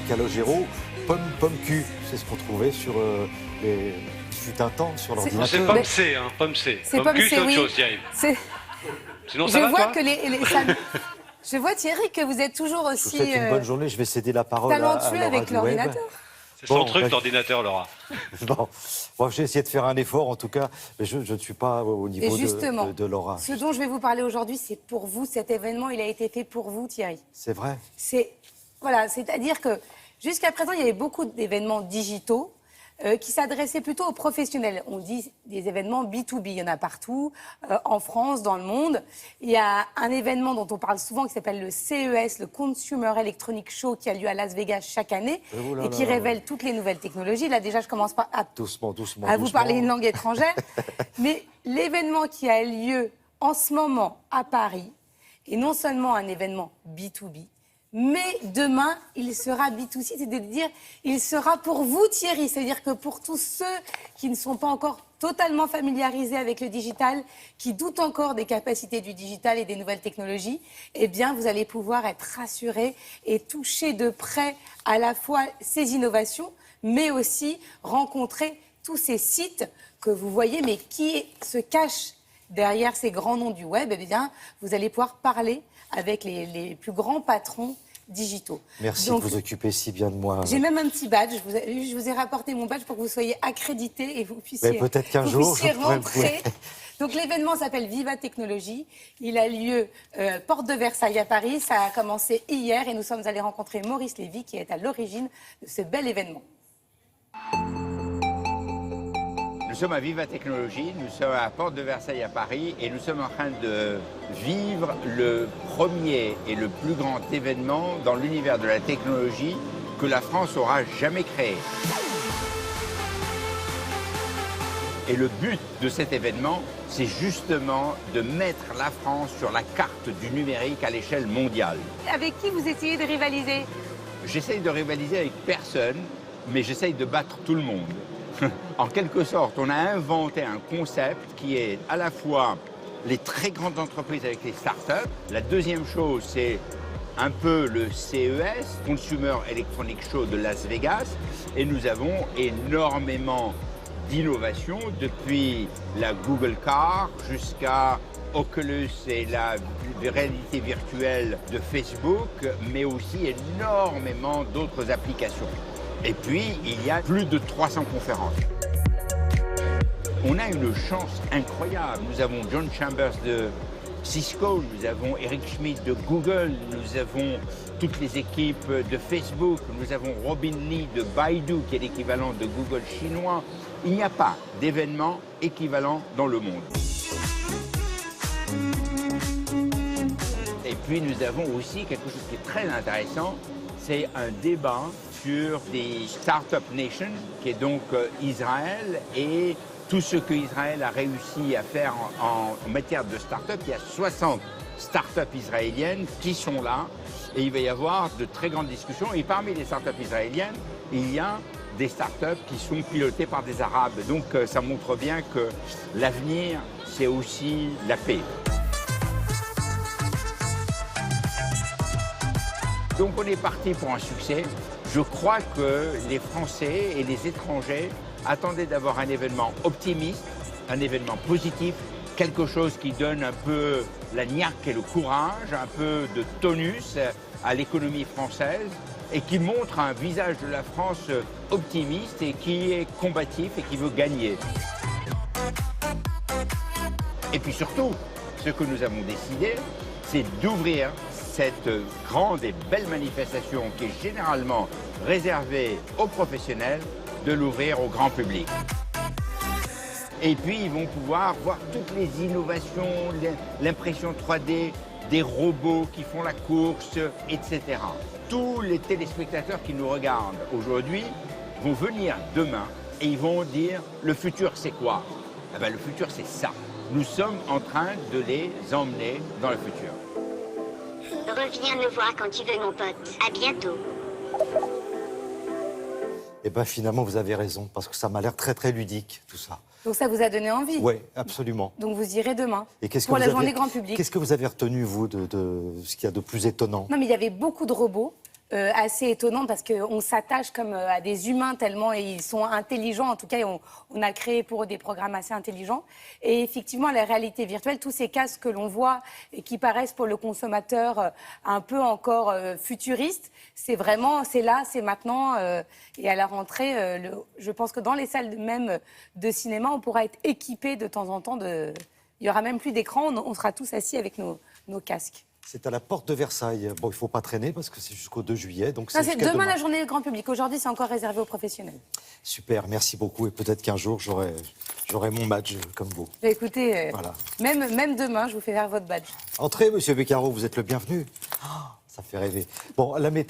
Calogero, pomme cul, c'est ce qu'on trouvait sur les... fut un temps sur l'ordinateur. C'est pomme C, hein, pomme C. C'est Pomme cul, C, c'est autre oui. chose, Thierry. Sinon, Je ça va, vois toi que Je vois, Thierry, que vous êtes toujours Je vous aussi souhaite une bonne journée, je vais céder la parole à talentueux Laura avec du l'ordinateur. web. C'est son Bon, truc, ben, l'ordinateur, Laura. Bon, j'ai essayé de faire un effort, en tout cas, mais je ne suis pas au niveau Et justement, de Laura. ce dont je vais vous parler aujourd'hui, c'est pour vous. Cet événement, il a été fait pour vous, Thierry. C'est vrai. Voilà, c'est-à-dire que jusqu'à présent, il y avait beaucoup d'événements digitaux qui s'adressaient plutôt aux professionnels. On dit des événements B2B, il y en a partout, en France, dans le monde. Il y a un événement dont on parle souvent qui s'appelle le CES, le Consumer Electronic Show, qui a lieu à Las Vegas chaque année et qui révèle toutes les nouvelles technologies. Là, déjà, je commence à vous parler une langue étrangère. Mais l'événement qui a lieu en ce moment à Paris est non seulement un événement B2B, mais demain, il sera B2C, c'est-à-dire il sera pour vous, Thierry. C'est-à-dire que pour tous ceux qui ne sont pas encore totalement familiarisés avec le digital, qui doutent encore des capacités du digital et des nouvelles technologies, eh bien, vous allez pouvoir être rassurés et toucher de près à la fois ces innovations, mais aussi rencontrer tous ces sites que vous voyez, mais qui se cachent derrière ces grands noms du web. Eh bien, vous allez pouvoir parler avec les plus grands patrons digitaux. Merci Donc, de vous occuper si bien de moi. j'ai même un petit badge. Je vous ai rapporté mon badge pour que vous soyez accrédité et vous puissiez, peut-être qu'un jour, je pourrai rentrer. Donc l'événement s'appelle Viva Technologie. Il a lieu porte de Versailles à Paris. Ça a commencé hier et nous sommes allés rencontrer Maurice Lévy qui est à l'origine de ce bel événement. Nous sommes à Viva Technologie, nous sommes à la porte de Versailles à Paris et nous sommes en train de vivre le premier et le plus grand événement dans l'univers de la technologie que la France aura jamais créé. Et le but de cet événement, c'est justement de mettre la France sur la carte du numérique à l'échelle mondiale. Avec qui vous essayez de rivaliser? J'essaye de rivaliser avec personne, mais j'essaye de battre tout le monde. En quelque sorte, on a inventé un concept qui est à la fois les très grandes entreprises avec les startups. La deuxième chose, c'est un peu le CES, Consumer Electronic Show de Las Vegas. Et nous avons énormément d'innovations, depuis la Google Car jusqu'à Oculus et la réalité virtuelle de Facebook, mais aussi énormément d'autres applications. Et puis, il y a plus de 300 conférences. On a une chance incroyable. Nous avons John Chambers de Cisco, nous avons Eric Schmidt de Google, nous avons toutes les équipes de Facebook, nous avons Robin Li de Baidu, qui est l'équivalent de Google chinois. Il n'y a pas d'événement équivalent dans le monde. Et puis, nous avons aussi quelque chose qui est très intéressant, c'est un débat sur des Startup Nations, qui est donc Israël, et tout ce qu'Israël a réussi à faire en matière de start-up. Il y a 60 start-up israéliennes qui sont là, et il va y avoir de très grandes discussions. Et parmi les start-up israéliennes, il y a des start-up qui sont pilotées par des Arabes. Donc ça montre bien que l'avenir, c'est aussi la paix. Donc on est parti pour un succès. Je crois que les Français et les étrangers attendaient d'avoir un événement optimiste, un événement positif, quelque chose qui donne un peu la niaque et le courage, un peu de tonus à l'économie française et qui montre un visage de la France optimiste et qui est combatif et qui veut gagner. Et puis surtout, ce que nous avons décidé, c'est d'ouvrir cette grande et belle manifestation qui est généralement réservée aux professionnels, de l'ouvrir au grand public. Et puis, ils vont pouvoir voir toutes les innovations, l'impression 3D, des robots qui font la course, etc. Tous les téléspectateurs qui nous regardent aujourd'hui vont venir demain et ils vont dire « le futur, c'est quoi ?» Eh bien, le futur, c'est ça. Nous sommes en train de les emmener dans le futur. Reviens nous voir quand tu veux, mon pote. À bientôt. Eh bien, finalement, vous avez raison, parce que ça m'a l'air très, très ludique, tout ça. Donc ça vous a donné envie? Oui, absolument. Donc vous irez demain Et qu'est-ce que pour vous la avez... journée grand public. Qu'est-ce que vous avez retenu, vous, de ce qu'il y a de plus étonnant? Non, mais il y avait beaucoup de robots, assez étonnante parce qu'on s'attache comme à des humains tellement ils sont intelligents. En tout cas, on a créé pour eux des programmes assez intelligents. Et effectivement, la réalité virtuelle, tous ces casques que l'on voit et qui paraissent pour le consommateur un peu encore futuristes, c'est vraiment, c'est là, c'est maintenant. Et à la rentrée, je pense que dans les salles même de cinéma, on pourra être équipé de temps en temps. Il n'y aura même plus d'écran, on sera tous assis avec nos casques. C'est à la porte de Versailles. Bon, il ne faut pas traîner parce que c'est jusqu'au 2 juillet. Donc C'est jusqu'à demain la journée grand public. Aujourd'hui, c'est encore réservé aux professionnels. Super, merci beaucoup. Et peut-être qu'un jour, j'aurai mon badge comme vous. Bah, écoutez, Voilà. même demain, je vous fais faire votre badge. Entrez, monsieur Beccaro, vous êtes le bienvenu. Oh, ça fait rêver. Bon, la météo.